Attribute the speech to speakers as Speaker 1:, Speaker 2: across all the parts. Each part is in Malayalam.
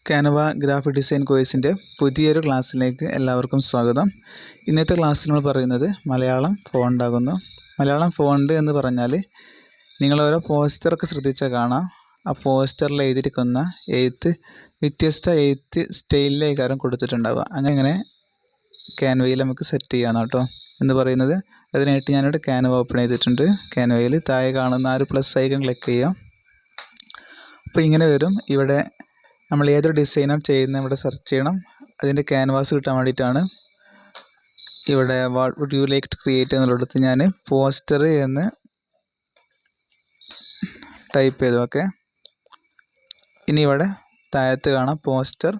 Speaker 1: കാൻവ ഗ്രാഫിക് ഡിസൈൻ കോഴ്സിൻ്റെ പുതിയൊരു ക്ലാസ്സിലേക്ക് എല്ലാവർക്കും സ്വാഗതം. ഇന്നത്തെ ക്ലാസ്സിൽ നമ്മൾ പറയുന്നത് മലയാളം ഫോണ്ട് ആകുന്നു. മലയാളം ഫോണ്ട് എന്ന് പറഞ്ഞാൽ നിങ്ങൾ ഓരോ പോസ്റ്ററൊക്കെ ശ്രദ്ധിച്ചാൽ കാണാം, ആ പോസ്റ്ററിൽ എഴുതിയിരിക്കുന്ന എഴുത്ത് വ്യത്യസ്ത എഴുത്ത് സ്റ്റൈലിലേക്കാരം കൊടുത്തിട്ടുണ്ടാവുക. അങ്ങനെ ക്യാൻവയിൽ നമുക്ക് സെറ്റ് ചെയ്യാം കേട്ടോ എന്ന് പറയുന്നത്. അതിനായിട്ട് ഞാനിവിടെ ക്യാൻവ ഓപ്പൺ ചെയ്തിട്ടുണ്ട്. ക്യാൻവയിൽ താഴെ കാണുന്ന ആ ഒരു പ്ലസ് ഐക്കൺ ക്ലിക്ക് ചെയ്യാം. അപ്പോൾ ഇങ്ങനെ വരും. ഇവിടെ നമ്മൾ ഏതൊരു ഡിസൈനാണ് ചെയ്യുന്നത് ഇവിടെ സെർച്ച് ചെയ്യണം. അതിൻ്റെ ക്യാൻവാസ് കിട്ടാൻ വേണ്ടിയിട്ടാണ് ഇവിടെ what would you like to create എന്നുള്ളിടത്ത് ഞാൻ പോസ്റ്റർ എന്ന് ടൈപ്പ് ചെയ്തു. ഓക്കെ, ഇനി ഇവിടെ താഴത്ത് കാണാം പോസ്റ്റർ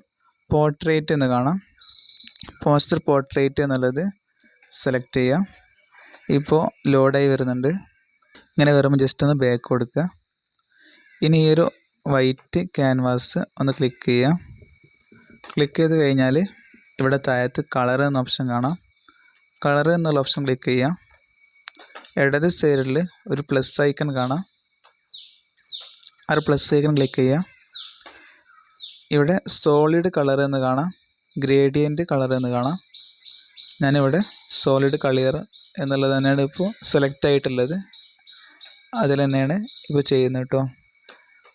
Speaker 1: പോർട്രേറ്റ് എന്ന് കാണാം. പോസ്റ്റർ പോർട്രേറ്റ് എന്നുള്ളത് സെലക്ട് ചെയ്യാം. ഇപ്പോൾ ലോഡായി വരുന്നുണ്ട്. ഇങ്ങനെ വരുമ്പോൾ ജസ്റ്റ് ഒന്ന് ബാക്ക് കൊടുക്കുക. ഇനി ഈ ഒരു വൈറ്റ് ക്യാൻവാസ് ഒന്ന് ക്ലിക്ക് ചെയ്യാം. ക്ലിക്ക് ചെയ്ത് കഴിഞ്ഞാൽ ഇവിടെ താഴത്ത് കളർ എന്ന ഓപ്ഷൻ കാണാം. കളർ എന്നുള്ള ഓപ്ഷൻ ക്ലിക്ക് ചെയ്യാം. ഇടത് സൈഡിൽ ഒരു പ്ലസ് ഐക്കൺ കാണാം. ആ ഒരു പ്ലസ് ഐക്കൺ ക്ലിക്ക് ചെയ്യാം. ഇവിടെ സോളിഡ് കളർ എന്ന് കാണാം, ഗ്രേഡിയൻറ്റ് കളർ എന്ന് കാണാം. ഞാനിവിടെ സോളിഡ് കളർ എന്നുള്ളത് തന്നെയാണ് ഇപ്പോൾ സെലക്ട് ആയിട്ടുള്ളത്. അതിൽ തന്നെയാണ് ഇപ്പോൾ ചെയ്യുന്നത് കേട്ടോ.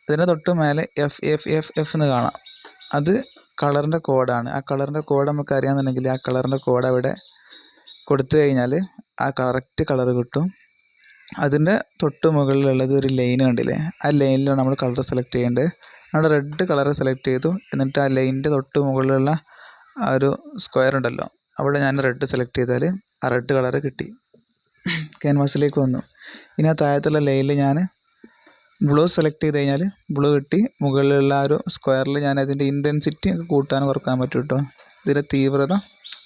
Speaker 1: അതിന് തൊട്ട് മേലെ FFFF എന്ന് കാണാം. അത് കളറിൻ്റെ കോഡാണ്. ആ കളറിൻ്റെ കോഡ് നമുക്ക് അറിയാമെന്നുണ്ടെങ്കിൽ ആ കളറിൻ്റെ കോഡ് അവിടെ കൊടുത്തു കഴിഞ്ഞാൽ ആ കറക്റ്റ് കളർ കിട്ടും. അതിൻ്റെ തൊട്ട് മുകളിലുള്ളത് ഒരു ലൈൻ കണ്ടില്ലേ, ആ ലൈനിലാണ് നമ്മൾ കളർ സെലക്ട് ചെയ്യേണ്ടത്. നമ്മൾ റെഡ് കളർ സെലക്ട് ചെയ്തു. എന്നിട്ട് ആ ലൈനിൻ്റെ തൊട്ട് മുകളിലുള്ള ആ ഒരു സ്ക്വയർ ഉണ്ടല്ലോ, അവിടെ ഞാൻ റെഡ് സെലക്ട് ചെയ്താൽ ആ റെഡ് കളർ കിട്ടി, ക്യാൻവാസിലേക്ക് വന്നു. ഇനി ആ താഴത്തുള്ള ലൈനിൽ ഞാൻ ബ്ലൂ സെലക്ട് ചെയ്ത് കഴിഞ്ഞാൽ ബ്ലൂ കിട്ടി. മുകളിലുള്ള ആ ഒരു സ്ക്വയറിൽ ഞാൻ അതിൻ്റെ ഇൻറ്റൻസിറ്റി ഒക്കെ കൂട്ടാനും കുറക്കാൻ പറ്റും കേട്ടോ, ഇതിൻ്റെ തീവ്രത.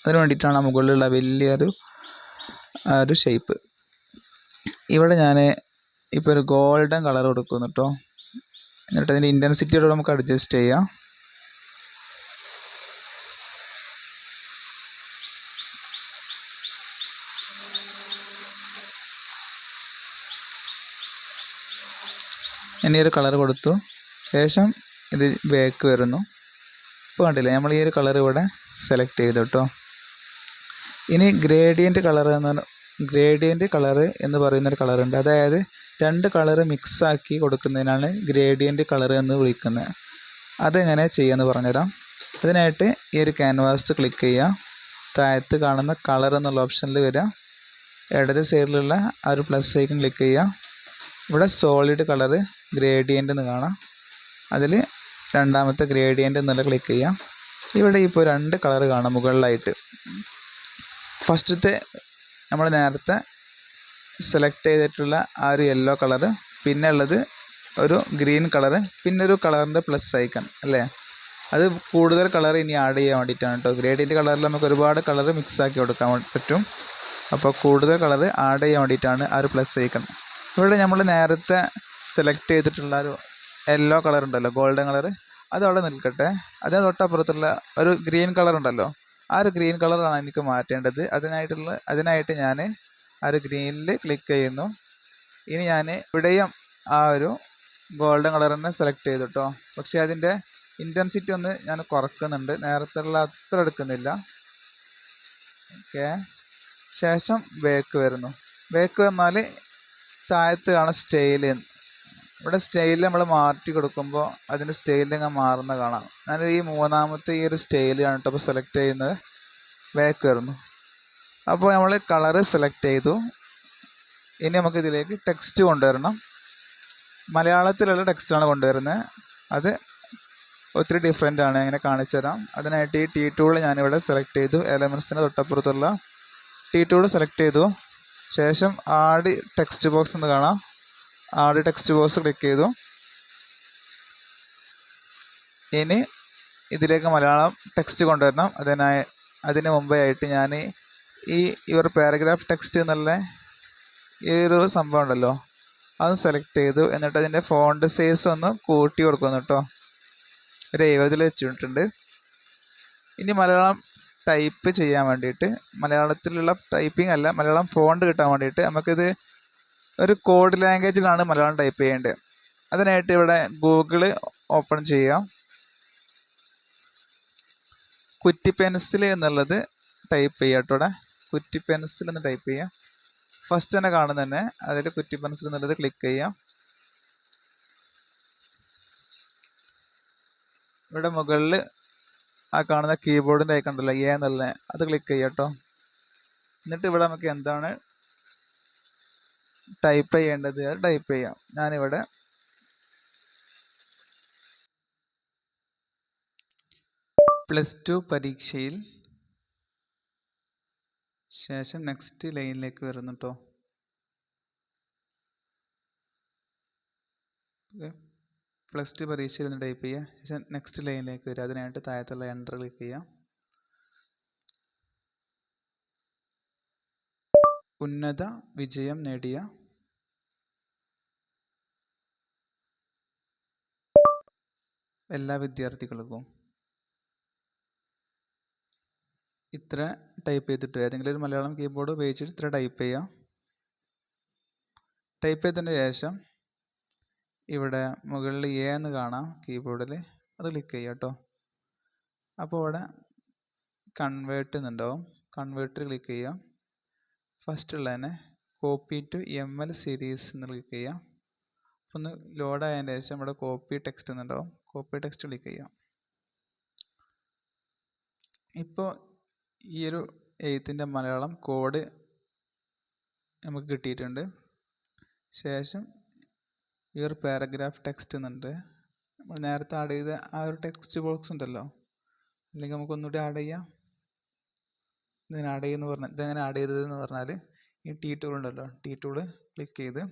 Speaker 1: അതിന് വേണ്ടിയിട്ടാണ് ആ മുകളിലുള്ള വലിയൊരു ആ ഒരു ഷേപ്പ്. ഇവിടെ ഞാൻ ഇപ്പോൾ ഒരു ഗോൾഡൻ കളർ കൊടുക്കുന്നു കേട്ടോ. എന്നിട്ട് അതിൻ്റെ ഇൻറ്റൻസിറ്റിയോടെ നമുക്ക് അഡ്ജസ്റ്റ് ചെയ്യാം. ഇനി ഒരു കളർ കൊടുത്തു. ശേഷം ഇത് ബാക്ക് വരുന്നു. ഇപ്പോൾ കണ്ടില്ലേ, നമ്മൾ ഈ ഒരു കളർ ഇവിടെ സെലക്ട് ചെയ്തു കേട്ടോ. ഇനി ഗ്രേഡിയൻറ്റ് കളർ എന്ന് പറയുന്നൊരു കളറുണ്ട്. അതായത് രണ്ട് കളറ് മിക്സാക്കി കൊടുക്കുന്നതിനാണ് ഗ്രേഡിയൻറ്റ് കളർ എന്ന് വിളിക്കുന്നത്. അതെങ്ങനെ ചെയ്യാമെന്ന് പറഞ്ഞുതരാം. അതിനായിട്ട് ഈ ഒരു ക്യാൻവാസ് ക്ലിക്ക് ചെയ്യുക. താഴത്ത് കാണുന്ന കളർ എന്നുള്ള ഓപ്ഷനിൽ വരിക. ഇടത് സൈഡിലുള്ള ആ ഒരു പ്ലസ് ഐക്കൺ ക്ലിക്ക് ചെയ്യുക. ഇവിടെ സോളിഡ് കളർ ഗ്രേഡിയൻ്റ് എന്ന് കാണാം. അതിൽ രണ്ടാമത്തെ ഗ്രേഡിയൻ്റ് എന്നുള്ള ക്ലിക്ക് ചെയ്യാം. ഇവിടെ ഇപ്പോൾ രണ്ട് കളർ കാണാം മുകളിലായിട്ട്. ഫസ്റ്റത്തെ നമ്മൾ നേരത്തെ സെലക്ട് ചെയ്തിട്ടുള്ള ആ ഒരു യെല്ലോ കളറ്, പിന്നെ ഉള്ളത് ഒരു ഗ്രീൻ കളറ്, പിന്നെ ഒരു കളറിൻ്റെ പ്ലസ് ഐക്കൺ അല്ലേ. അത് കൂടുതൽ കളർ ഇനി ആഡ് ചെയ്യാൻ വേണ്ടിയിട്ടാണ് കേട്ടോ. ഗ്രേഡിയൻ്റ് കളറിൽ നമുക്ക് ഒരുപാട് കളർ മിക്സാക്കി കൊടുക്കാൻ പറ്റും. അപ്പോൾ കൂടുതൽ കളർ ആഡ് ചെയ്യാൻ വേണ്ടിയിട്ടാണ് ആ ഒരു പ്ലസ് ഐക്കൺ. ഇവിടെ നമ്മൾ നേരത്തെ സെലക്ട് ചെയ്തിട്ടുള്ള ഒരു യെല്ലോ കളർ ഉണ്ടല്ലോ, ഗോൾഡൻ കളർ, അത് അവിടെ നിൽക്കട്ടെ. അതിന് തൊട്ടപ്പുറത്തുള്ള ഒരു ഗ്രീൻ കളർ ഉണ്ടല്ലോ, ആ ഒരു ഗ്രീൻ കളറാണ് എനിക്ക് മാറ്റേണ്ടത്. അതിനായിട്ട് ഞാൻ ആ ഒരു ഗ്രീനിൽ ക്ലിക്ക് ചെയ്യുന്നു. ഇനി ഞാൻ ഇവിടെയും ആ ഒരു ഗോൾഡൻ കളർ തന്നെ സെലക്ട് ചെയ്തു കേട്ടോ. പക്ഷേ അതിൻ്റെ ഇൻറ്റൻസിറ്റി ഒന്ന് ഞാൻ കുറക്കുന്നുണ്ട്, നേരത്തെ ഉള്ള അത്ര എടുക്കുന്നില്ല. ഓക്കെ, ശേഷം ബാക്ക് വരുന്നു. ബാക്ക് വന്നാൽ താഴത്ത് കാണാം സ്റ്റൈല്. ഇവിടെ സ്റ്റൈൽ നമ്മൾ മാറ്റി കൊടുക്കുമ്പോൾ അതിൻ്റെ സ്റ്റൈലിൽ ഇങ്ങനെ മാറുന്ന കാണാം. ഞാൻ ഈ മൂന്നാമത്തെ ഈ ഒരു സ്റ്റൈലാണ് കേട്ടോ ഇപ്പോൾ സെലക്ട് ചെയ്യുന്നത്. ബാക്ക് വരുന്നു. അപ്പോൾ നമ്മൾ കളറ് സെലക്ട് ചെയ്തു. ഇനി നമുക്ക് ഇതിലേക്ക് ടെക്സ്റ്റ് കൊണ്ടുവരണം. മലയാളത്തിലുള്ള ടെക്സ്റ്റാണ് കൊണ്ടുവരുന്നത്. അത് ഒത്തിരി ഡിഫറെൻ്റ് ആണ്, അങ്ങനെ കാണിച്ചു തരാം. അതിനായിട്ട് ഈ T ടൂൾ ഞാനിവിടെ സെലക്ട് ചെയ്തു. എലമെൻറ്റ്സിൻ്റെ തൊട്ടപ്പുറത്തുള്ള T ടൂൾ സെലക്ട് ചെയ്തു. ശേഷം ആഡ് ടെക്സ്റ്റ് ബോക്സ് എന്ന് കാണാം. ആഡ് ടെക്സ്റ്റ് ബോക്സ് ക്ലിക്ക് ചെയ്തു. ഇനി ഇതിലേക്ക് മലയാളം ടെക്സ്റ്റ് കൊണ്ടുവരണം. അതിന് മുമ്പായിട്ട് ഞാൻ ഈ യുവർ പാരഗ്രാഫ് ടെക്സ്റ്റ് എന്നുള്ള ഈ ഒരു സംഭവം ഉണ്ടല്ലോ, അത് സെലക്ട് ചെയ്തു. എന്നിട്ട് അതിൻ്റെ ഫോണ്ട് സൈസ് ഒന്ന് കൂട്ടി കൊടുക്കുന്നു കേട്ടോ. ഒരു 70 വെച്ചിട്ടുണ്ട്. ഇനി മലയാളം ടൈപ്പ് ചെയ്യാൻ വേണ്ടിയിട്ട്, മലയാളത്തിലുള്ള ടൈപ്പിംഗ് അല്ല, മലയാളം ഫോണ്ട് കിട്ടാൻ വേണ്ടിയിട്ട് നമുക്കിത് ഒരു കോഡ് ലാംഗ്വേജിലാണ് മലയാളം ടൈപ്പ് ചെയ്യേണ്ടത്. അതിനായിട്ട് ഇവിടെ ഗൂഗിൾ ഓപ്പൺ ചെയ്യാം. കുറ്റി പെൻസിൽ എന്നുള്ളത് ടൈപ്പ് ചെയ്യുക കേട്ടോ. ഇവിടെ കുറ്റി പെൻസിൽ എന്ന് ടൈപ്പ് ചെയ്യുക. ഫസ്റ്റ് തന്നെ കാണുന്ന തന്നെ അതിൽ കുറ്റി പെൻസിൽ എന്നുള്ളത് ക്ലിക്ക് ചെയ്യാം. ഇവിടെ മുകളിൽ ആ കാണുന്ന കീബോർഡിൻ്റെ ഐക്കൺ ഉണ്ടല്ലോ എന്നുള്ള അത് ക്ലിക്ക് ചെയ്യാം കേട്ടോ. എന്നിട്ട് ഇവിടെ നമുക്ക് എന്താണ് ടൈപ്പ് ചെയ്യേണ്ടത് അത് ടൈപ്പ് ചെയ്യാം. ഞാനിവിടെ +2 പരീക്ഷയിൽ ശേഷം നെക്സ്റ്റ് ലൈനിലേക്ക് വരുന്നു കേട്ടോ. ഓക്കെ, +2 പരീക്ഷയിൽ നിന്ന് ടൈപ്പ് ചെയ്യുക. ശേഷം നെക്സ്റ്റ് ലൈനിലേക്ക് വരിക. അതിനായിട്ട് താഴത്തുള്ള എൻ്റർ ക്ലിക്ക് ചെയ്യുക. ഉന്നത വിജയം നേടിയ എല്ലാ വിദ്യാർത്ഥികൾക്കും ഇത്ര ടൈപ്പ് ചെയ്തിട്ട് ഏതെങ്കിലും ഒരു മലയാളം കീബോർഡ് ഉപയോഗിച്ചിട്ട് ഇത്ര ടൈപ്പ് ചെയ്യുക. ടൈപ്പ് ചെയ്തതിന് ശേഷം ഇവിടെ മുകളിൽ എന്ന് കാണാം കീബോർഡിൽ, അത് ക്ലിക്ക് ചെയ്യുക കേട്ടോ. അപ്പോൾ ഇവിടെ കൺവേർട്ട് എന്നുണ്ടാവും. കൺവേർട്ടർ ക്ലിക്ക് ചെയ്യുക. ഫസ്റ്റ് ഉള്ളതിനെ കോപ്പി ടു ML സീരീസ് എന്ന് ക്ലിക്ക് ചെയ്യുക. ഒന്ന് ലോഡ് ആയതിന് ശേഷം ഇവിടെ കോപ്പി ടെക്സ്റ്റ് എന്നുണ്ടാവും. കോപ്പി ടെക്സ്റ്റ് ക്ലിക്ക് ചെയ്യാം. ഇപ്പോൾ ഈ ഒരു എഴുത്തിൻ്റെ മലയാളം കോഡ് നമുക്ക് കിട്ടിയിട്ടുണ്ട്. ശേഷം ഈ ഒരു പാരഗ്രാഫ് ടെക്സ്റ്റ് എന്നുണ്ട്. നമ്മൾ നേരത്തെ ആഡ് ചെയ്ത ആ ഒരു ടെക്സ്റ്റ് ബോക്സ് ഉണ്ടല്ലോ, അല്ലെങ്കിൽ നമുക്ക് ഒന്നുകൂടി ആഡ് ചെയ്യാം. ഇതിന് ആഡ് ചെയ്യുന്ന പറഞ്ഞാൽ ഇതെങ്ങനെ ആഡ് ചെയ്തതെന്ന് പറഞ്ഞാൽ ഈ T ടൂൾ ഉണ്ടല്ലോ, T ടൂള് ക്ലിക്ക് ചെയ്ത്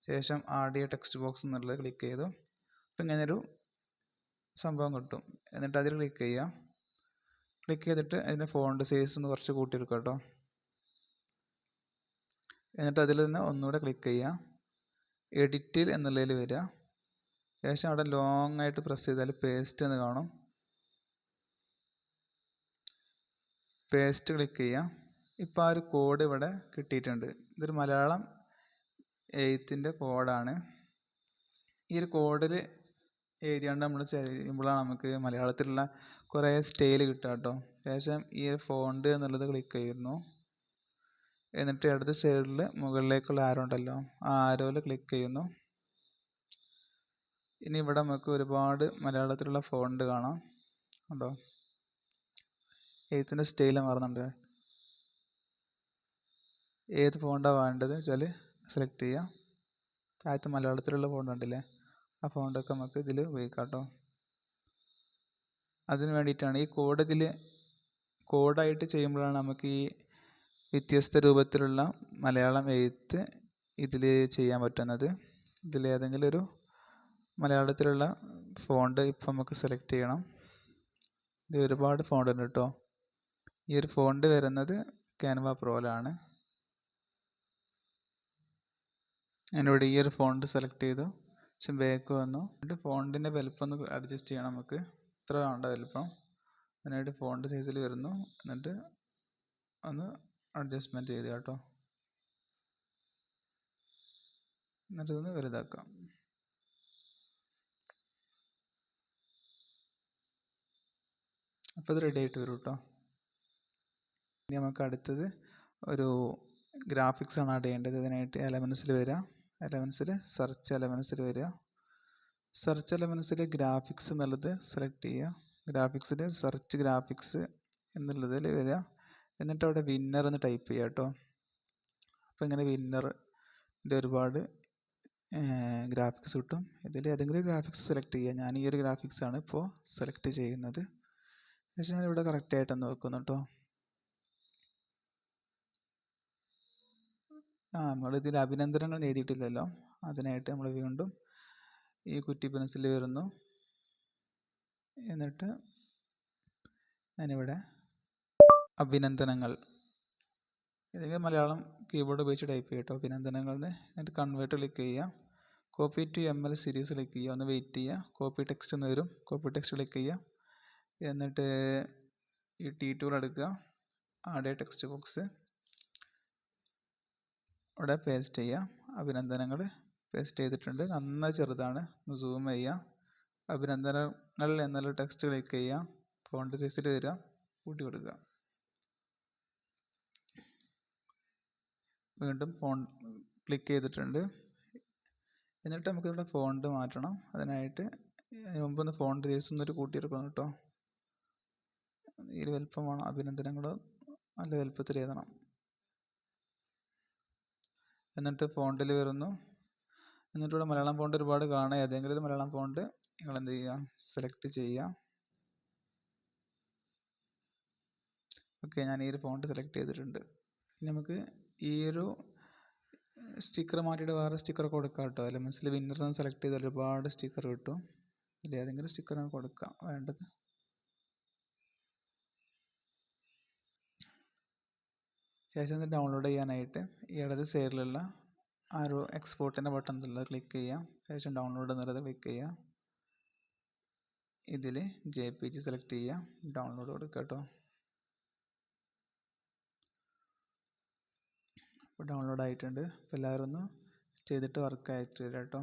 Speaker 1: ശേഷം ആഡ് ചെയ്യുക ടെക്സ്റ്റ് ബോക്സ് എന്നുള്ളത് ക്ലിക്ക് ചെയ്തു. അപ്പം ഇങ്ങനൊരു സംഭവം കിട്ടും. എന്നിട്ട് അതിൽ ക്ലിക്ക് ചെയ്യുക. ക്ലിക്ക് ചെയ്തിട്ട് അതിൻ്റെ ഫോണ്ട് സൈസ് ഒന്ന് കുറച്ച് കൂട്ടിയെടുക്കുക കേട്ടോ. എന്നിട്ട് അതിൽ തന്നെ ഒന്നുകൂടെ ക്ലിക്ക് ചെയ്യുക. എഡിറ്റിൽ എന്നുള്ളതിൽ വരിക. ശേഷം അവിടെ ലോങ് ആയിട്ട് പ്രസ് ചെയ്താൽ പേസ്റ്റ് എന്ന് കാണും. പേസ്റ്റ് ക്ലിക്ക് ചെയ്യുക. ഇപ്പോൾ ആ ഒരു കോഡ് ഇവിടെ കിട്ടിയിട്ടുണ്ട്. ഇതൊരു മലയാളം എഴുത്തിൻ്റെ കോഡാണ്. ഈ ഒരു കോഡിൽ എഴുതിയാണ്ട് നമ്മൾ ചെയ്യുമ്പോഴാണ് നമുക്ക് മലയാളത്തിലുള്ള കുറേ സ്റ്റൈൽ കിട്ടുക കേട്ടോ. ശേഷം ഈ ഒരു ഫോണ്ട് എന്നുള്ളത് ക്ലിക്ക് ചെയ്യുന്നു. എന്നിട്ട് ഇടത് സൈഡിൽ മുകളിലേക്കുള്ള ആരോ ഉണ്ടല്ലോ, ആ ആരോയിൽ ക്ലിക്ക് ചെയ്യുന്നു. ഇനി ഇവിടെ നമുക്ക് ഒരുപാട് മലയാളത്തിലുള്ള ഫോണ്ട് കാണാം ഉണ്ടോ. എഴുത്തിൻ്റെ സ്റ്റൈൽ മാറുന്നുണ്ട്. ഏത് ഫോണ്ടാണ് വേണ്ടത് വെച്ചാൽ സെലക്ട് ചെയ്യുക. താഴത്ത് മലയാളത്തിലുള്ള ഫോണ്ട് ഉണ്ടല്ലേ, ആ ഫോണ്ടൊക്കെ നമുക്ക് ഇതിൽ ഉപയോഗിക്കാം കേട്ടോ. അതിന് വേണ്ടിയിട്ടാണ് ഈ കോഡ് ഇതിൽ കോഡായിട്ട് ചെയ്യുമ്പോഴാണ് നമുക്ക് ഈ വ്യത്യസ്ത രൂപത്തിലുള്ള മലയാളം എഴുത്ത് ഇതിൽ ചെയ്യാൻ പറ്റുന്നത്. ഇതിലേതെങ്കിലും ഒരു മലയാളത്തിലുള്ള ഫോണ്ട് ഇപ്പം നമുക്ക് സെലക്ട് ചെയ്യണം. ഇത് ഒരുപാട് ഫോണ്ട് ഉണ്ട് കേട്ടോ. ഈ ഒരു ഫോണ്ട് വരുന്നത് ക്യാൻവ പ്രോയിലാണ്. ഞാനിവിടെ ഈ ഒരു ഫോണ്ട് സെലക്ട് ചെയ്തു. പക്ഷെ ബാക്ക് വന്നു. എന്നിട്ട് ഫോണ്ടിൻ്റെ വലുപ്പം ഒന്ന് അഡ്ജസ്റ്റ് ചെയ്യണം. നമുക്ക് ഇത്ര വേണ്ട വലുപ്പം. അതിനായിട്ട് ഫോണ്ട് സൈസിൽ വരുന്നു. എന്നിട്ട് ഒന്ന് അഡ്ജസ്റ്റ്മെൻറ്റ് ചെയ്ത് കേട്ടോ. എന്നിട്ട് ഇതൊന്ന് വലുതാക്കാം. അപ്പോൾ ഇത് റെഡി ആയിട്ട് വരും കേട്ടോ. ഇനി നമുക്ക് അടുത്തത് ഒരു ഗ്രാഫിക്സ് ആണ് ആഡ് ചെയ്യേണ്ടത്. ഇതിനായിട്ട് എലമെൻസിൽ വരിക. എലമെൻസിൽ സെർച്ച് എലമെൻസിൽ വരിക. സെർച്ച് എലമെൻസിൽ ഗ്രാഫിക്സ് എന്നുള്ളത് സെലക്ട് ചെയ്യുക. ഗ്രാഫിക്സിൽ സെർച്ച് ഗ്രാഫിക്സ് എന്നുള്ളതിൽ വരിക. എന്നിട്ട് അവിടെ വിന്നർ എന്ന് ടൈപ്പ് ചെയ്യുക കേട്ടോ. അപ്പോൾ ഇങ്ങനെ വിന്നറിൻ്റെ ഒരുപാട് ഗ്രാഫിക്സ് കിട്ടും. ഇതിൽ ഏതെങ്കിലും ഗ്രാഫിക്സ് സെലക്ട് ചെയ്യുക. ഞാൻ ഈ ഒരു ഗ്രാഫിക്സ് ആണ് ഇപ്പോൾ സെലക്ട് ചെയ്യുന്നത്. പക്ഷേ ഞാനിവിടെ കറക്റ്റായിട്ടൊന്ന് വെക്കുന്നു കേട്ടോ. നമ്മളിതിൽ അഭിനന്ദനങ്ങൾ എഴുതിയിട്ടില്ലല്ലോ. അതിനായിട്ട് നമ്മൾ വീണ്ടും ഈ കുറ്റി പെൻസിൽ വരുന്നു. എന്നിട്ട് ഞാനിവിടെ അഭിനന്ദനങ്ങൾ ഏതെങ്കിലും മലയാളം കീബോർഡ് ഉപയോഗിച്ച് ടൈപ്പ് ചെയ്യട്ടോ. അഭിനന്ദനങ്ങൾ എന്നിട്ട് കൺവേർട്ട് ക്ലിക്ക് ചെയ്യുക. Copy to ML series click ചെയ്യുക. ഒന്ന് വെയിറ്റ് ചെയ്യുക. കോപ്പി ടെക്സ്റ്റ് എന്ന് വരും. കോപ്പി ടെക്സ്റ്റ് ക്ലിക്ക് ചെയ്യുക. എന്നിട്ട് ഈ T ടൂൾ എടുക്കുക. ആഡ് ടെക്സ്റ്റ് ബോക്സ് ഇവിടെ പേസ്റ്റ് ചെയ്യുക. അഭിനന്ദനങ്ങൾ പേസ്റ്റ് ചെയ്തിട്ടുണ്ട്. നന്നായി ചെറുതാണ്. ഒന്ന് സൂം ചെയ്യുക. അഭിനന്ദനങ്ങൾ എന്നുള്ള ടെക്സ്റ്റ് ക്ലിക്ക് ചെയ്യുക. ഫോണ്ട് സൈസിൽ വരിക. കൂട്ടി കൊടുക്കുക. വീണ്ടും ഫോൺ ക്ലിക്ക് ചെയ്തിട്ടുണ്ട്. എന്നിട്ട് നമുക്കിവിടെ ഫോണ്ട് മാറ്റണം. അതിനായിട്ട് അതിന് മുമ്പൊന്ന് ഫോണ്ട് സൈസ് ഒന്നൊരു കൂട്ടിയെടുക്കണം കേട്ടോ. ഈ ഒരു വലുപ്പം വേണം. അഭിനന്ദനങ്ങൾ നല്ല വലുപ്പത്തിൽ എഴുതണം. എന്നിട്ട് ഫോണ്ടിൽ വരുന്നു. എന്നിട്ട് ഇവിടെ മലയാളം ഫോണ്ട് ഒരുപാട് കാണാം. ഏതെങ്കിലും ഒരു മലയാളം ഫോണ്ട് നിങ്ങൾ എന്ത് ചെയ്യുക, സെലക്ട് ചെയ്യുക. ഓക്കെ, ഞാൻ ഈ ഒരു ഫോണ്ട് സെലക്ട് ചെയ്തിട്ടുണ്ട്. ഇനി നമുക്ക് ഈ ഒരു സ്റ്റിക്കർ മാറ്റിയിട്ട് വേറെ സ്റ്റിക്കർ കൊടുക്കാം കേട്ടോ. എലമെൻസിൽ വിന്നർ എന്ന് സെലക്ട് ചെയ്താൽ ഒരുപാട് സ്റ്റിക്കർ കിട്ടും. അതിൽ ഏതെങ്കിലും സ്റ്റിക്കർ കൊടുക്കാം വേണ്ടത്. ശേഷം ഇത് ഡൗൺലോഡ് ചെയ്യാനായിട്ട് ഈ ഇടത് സൈഡിലുള്ള ആ ഒരു എക്സ്പോർട്ടിൻ്റെ ബട്ടൺ ഉള്ളത് ക്ലിക്ക് ചെയ്യാം. ശേഷം ഡൗൺലോഡ് എന്നുള്ളത് ക്ലിക്ക് ചെയ്യുക. ഇതിൽ JPG സെലക്ട് ചെയ്യുക, ഡൗൺലോഡ് കൊടുക്കുക കേട്ടോ. ഇപ്പോൾ ഡൗൺലോഡ് ആയിട്ടുണ്ട്. അപ്പോൾ എല്ലാവരും ഒന്ന് ചെയ്തിട്ട് വർക്ക് ആയിട്ട് വരാം കേട്ടോ.